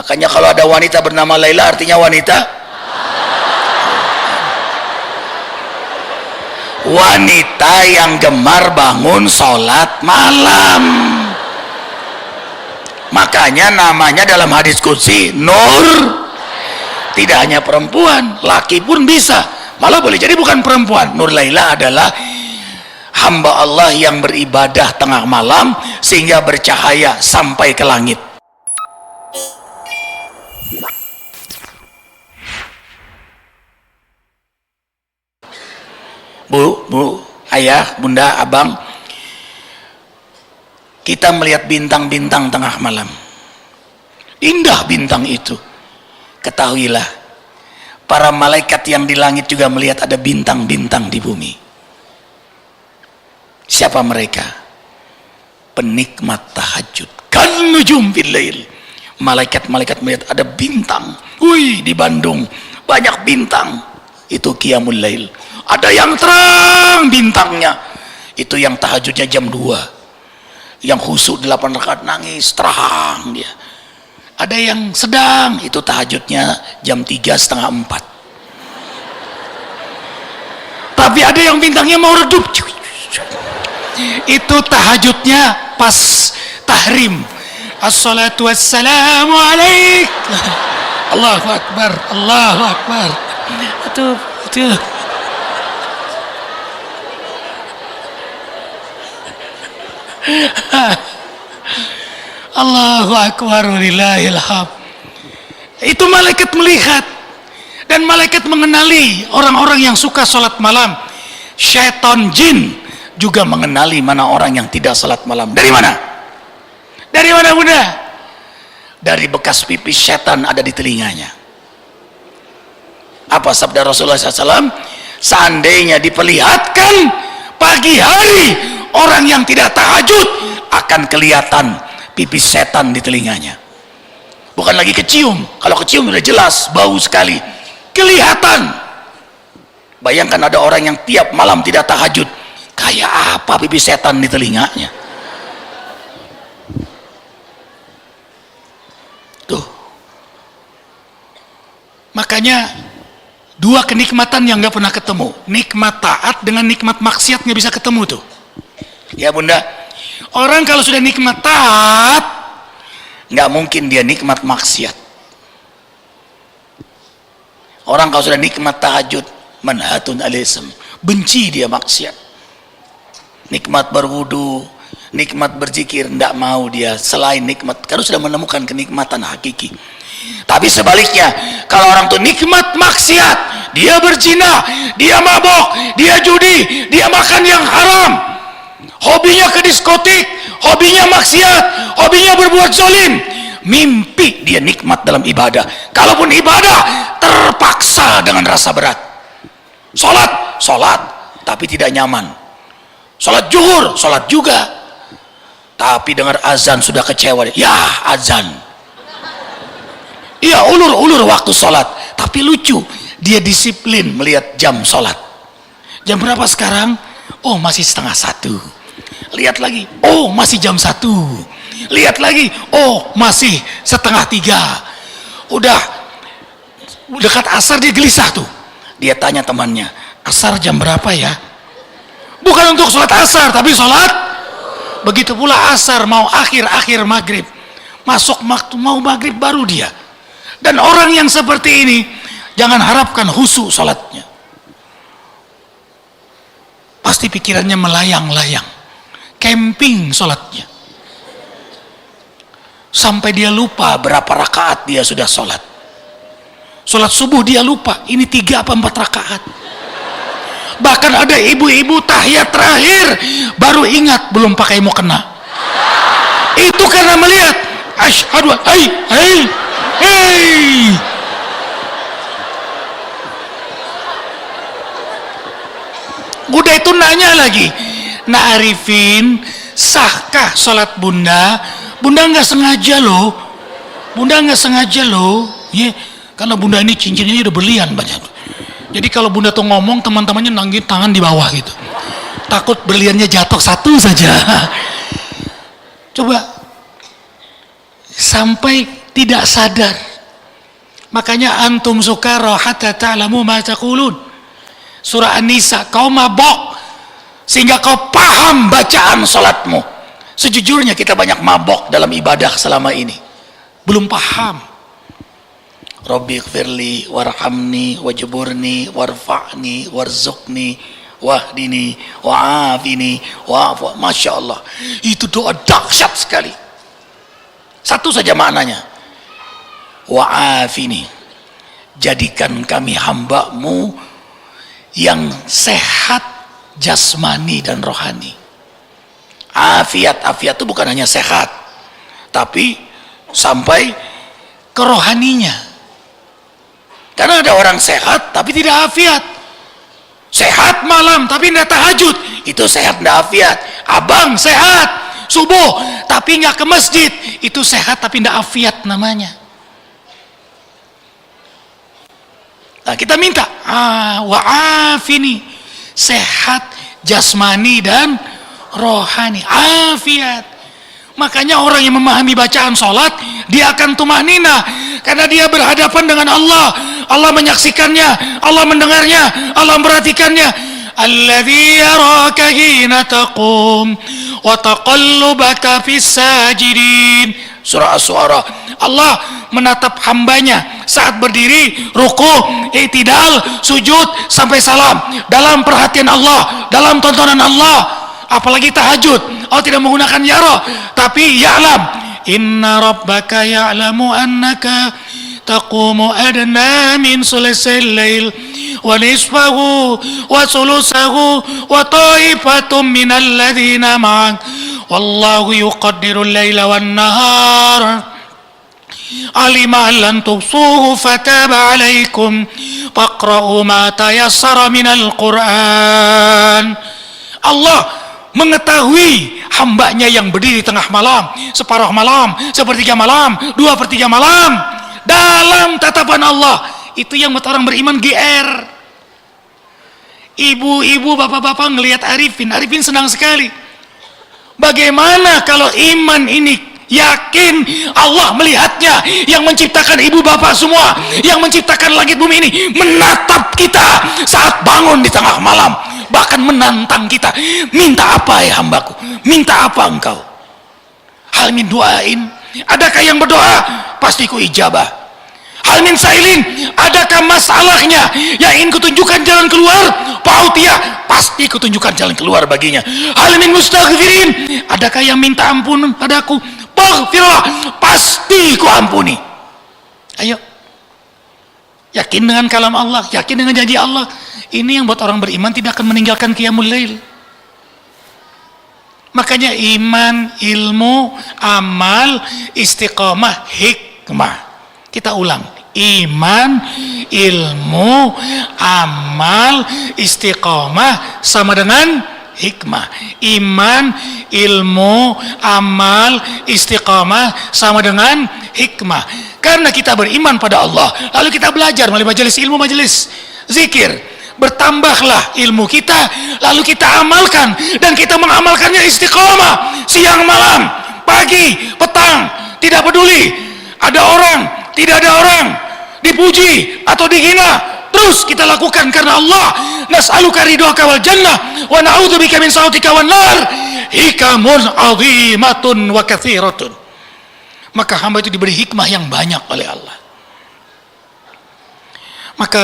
Makanya kalau ada wanita bernama Laila artinya wanita yang gemar bangun sholat malam. Makanya namanya dalam hadis qudsi Nur. Tidak hanya perempuan, laki pun bisa, malah boleh jadi bukan perempuan. Nur Laila adalah hamba Allah yang beribadah tengah malam sehingga bercahaya sampai ke langit. Bu, ayah, bunda, abang, kita melihat bintang-bintang tengah malam. Indah bintang itu. Ketahuilah, para malaikat yang di langit juga melihat ada bintang-bintang di bumi. Siapa mereka? Penikmat tahajud. Kan nujum fil lail. Malaikat-malaikat melihat ada bintang. Wih, di Bandung banyak bintang. Itu qiyamul lail. Ada yang terang bintangnya. Itu yang tahajudnya jam 2. Yang khusyuk 8 rakaat nangis terang dia. Ada yang sedang, itu tahajudnya jam 3:30, 4. Tapi ada yang bintangnya mau redup. Itu tahajudnya pas tahrim. Assalatu wassalamu alaik. Allahu Akbar, Allahu Akbar. Itu. Allahu Akbar walillahil hamd. Itu malaikat melihat, dan malaikat mengenali orang-orang yang suka salat malam. Syaitan jin juga mengenali mana orang yang tidak salat malam. Dari mana? Dari mana, Bunda? Dari bekas pipis setan ada di telinganya. Apa sabda Rasulullah SAW? Seandainya diperlihatkan pagi hari orang yang tidak tahajud, akan kelihatan pipis setan di telinganya. Bukan lagi kecium. Kalau kecium sudah jelas, bau sekali. Kelihatan. Bayangkan ada orang yang tiap malam tidak tahajud. Kayak apa pipis setan di telinganya? Tuh. Makanya dua kenikmatan yang gak pernah ketemu. Nikmat taat dengan nikmat maksiat gak bisa ketemu tuh. Ya Bunda, orang kalau sudah nikmat taat, nggak mungkin dia nikmat maksiat. Orang kalau sudah nikmat tahajud, manhatun alism, benci dia maksiat. Nikmat berwudu, nikmat berzikir, nggak mau dia selain nikmat, karena sudah menemukan kenikmatan hakiki. Tapi sebaliknya, kalau orang tuh nikmat maksiat, dia berzina, dia mabok, dia judi, dia makan yang haram, hobinya ke diskotik, hobinya maksiat, hobinya berbuat zalim, mimpi dia nikmat dalam ibadah. Kalaupun ibadah terpaksa dengan rasa berat. Sholat, tapi tidak nyaman. Sholat zuhur, sholat juga, tapi dengar azan sudah kecewa. Ya azan, iya ulur waktu sholat. Tapi lucu, dia disiplin melihat jam sholat. Jam berapa sekarang? Oh masih 12:30. Lihat lagi, oh masih jam 1. Lihat lagi, oh masih 2:30. Udah dekat asar dia gelisah tuh. Dia tanya temannya, asar jam berapa ya? Bukan untuk sholat asar, tapi sholat. Begitu pula asar mau akhir maghrib, masuk waktu mau maghrib baru dia. Dan orang yang seperti ini jangan harapkan khusyuk sholatnya. Pasti pikirannya melayang-layang, camping sholatnya, sampai dia lupa berapa rakaat dia sudah sholat. Sholat subuh dia lupa, ini 3 apa 4 rakaat. Bahkan ada ibu-ibu tahiyat terakhir baru ingat belum pakai mukena. Itu karena melihat asyhadu hei. Udah itu nanya lagi, Nak Arifin, sahkah sholat bunda? Bunda nggak sengaja loh, ya, karena bunda ini cincinnya udah berlian banyak. Jadi kalau bunda tuh ngomong, teman-temannya nanggin tangan di bawah gitu, takut berliannya jatuh satu saja. Coba sampai tidak sadar. Makanya antum sukara hatta ta'lamu ma taqulun. Surah An-Nisa, kau mabok sehingga kau paham bacaan salatmu. Sejujurnya kita banyak mabok dalam ibadah selama ini, belum paham. Rabbi ighfirli warhamni wajburni warfa'ni warzuqni wahdini wa'afini wa'fu. Masya Allah, itu doa dahsyat sekali. Satu saja maknanya, wa'afini, jadikan kami hambamu yang sehat jasmani dan rohani. Afiat itu bukan hanya sehat, tapi sampai ke rohaninya. Karena ada orang sehat tapi tidak afiat. Sehat malam tapi tidak tahajud, itu sehat tidak afiat. Abang sehat subuh tapi nggak ke masjid, itu sehat tapi tidak afiat namanya. Nah, kita minta wa'afini, sehat jasmani dan rohani, afiat. Makanya orang yang memahami bacaan sholat, dia akan tumahnina karena dia berhadapan dengan Allah. Allah menyaksikannya, Allah mendengarnya, Allah memperhatikannya. Alladzi yaraka hina taqum wa taqallubaka fis sajidin. Surah Asy-Syu'ara. Allah menatap hambanya saat berdiri, ruku, i'tidal, sujud sampai salam, dalam perhatian Allah, dalam tontonan Allah. Apalagi tahajud, Allah tidak menggunakan yara, tapi ya'lam. Inna rabbaka ya'lamu annaka taqumu adna min sulusil lail wa nisfahu wa sulusahu wa ta'ifatum minal ladzina ma'ak wallahu yuqaddiru al-laila wan nahar alima lan tubsuhu fataba alaikum faqra'u ma tayassara minal Qur'an. Allah mengetahui hambanya yang berdiri tengah malam, separuh malam, sepertiga malam, 2/3 malam, dalam tatapan Allah. Itu yang buat orang beriman GR. Ibu-ibu, bapak-bapak ngelihat Arifin senang sekali. Bagaimana kalau iman ini yakin Allah melihatnya, yang menciptakan ibu bapak semua, yang menciptakan langit bumi ini, menatap kita saat bangun di tengah malam, bahkan menantang kita. Minta apa ya hambaku? Minta apa engkau? Hal min duain, adakah yang berdoa? Pasti ku ijabah. Hal min sailin, adakah masalahnya yang ingin kutunjukkan jalan keluar? Pautiyah, pasti kutunjukkan jalan keluar baginya. Hal min mustaghfirin, adakah yang minta ampun padaku? Paghfirlah, pasti ku ampuni. Ayo, yakin dengan kalam Allah, yakin dengan janji Allah. Ini yang buat orang beriman tidak akan meninggalkan qiyamul lail. Makanya iman, ilmu, amal, istiqomah, hikmah. Kita ulang, iman, ilmu, amal, istiqomah sama dengan hikmah. Iman, ilmu, amal, istiqamah sama dengan hikmah. Karena kita beriman pada Allah, lalu kita belajar melalui majelis ilmu, majelis zikir, bertambahlah ilmu kita, lalu kita amalkan, dan kita mengamalkannya istiqamah, siang malam, pagi, petang, tidak peduli ada orang, tidak ada orang, dipuji atau dihina, terus kita lakukan karena Allah. Nas'aluka ridhaka wal jannah wa na'udzubika min sakhatika wan nar. Hikamun 'azimatun wa katsiratun. Maka hamba itu diberi hikmah yang banyak oleh Allah. Maka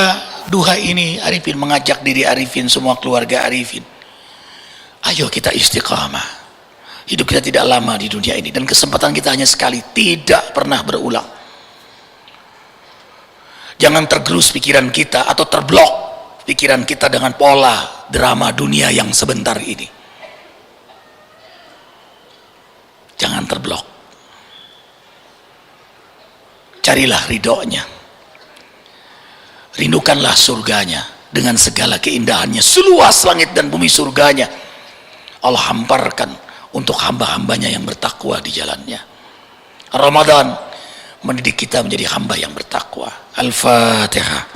duha ini Arifin mengajak diri Arifin, semua keluarga Arifin, ayo kita istiqamah. Hidup kita tidak lama di dunia ini, dan kesempatan kita hanya sekali, tidak pernah berulang. Jangan tergerus pikiran kita atau terblok pikiran kita dengan pola drama dunia yang sebentar ini. Jangan terblok. Carilah ridhonya. Rindukanlah surganya dengan segala keindahannya, seluas langit dan bumi surganya. Allah hamparkan untuk hamba-hambanya yang bertakwa di jalannya. Ramadan mendidik kita menjadi hamba yang bertakwa. Al-Fatihah.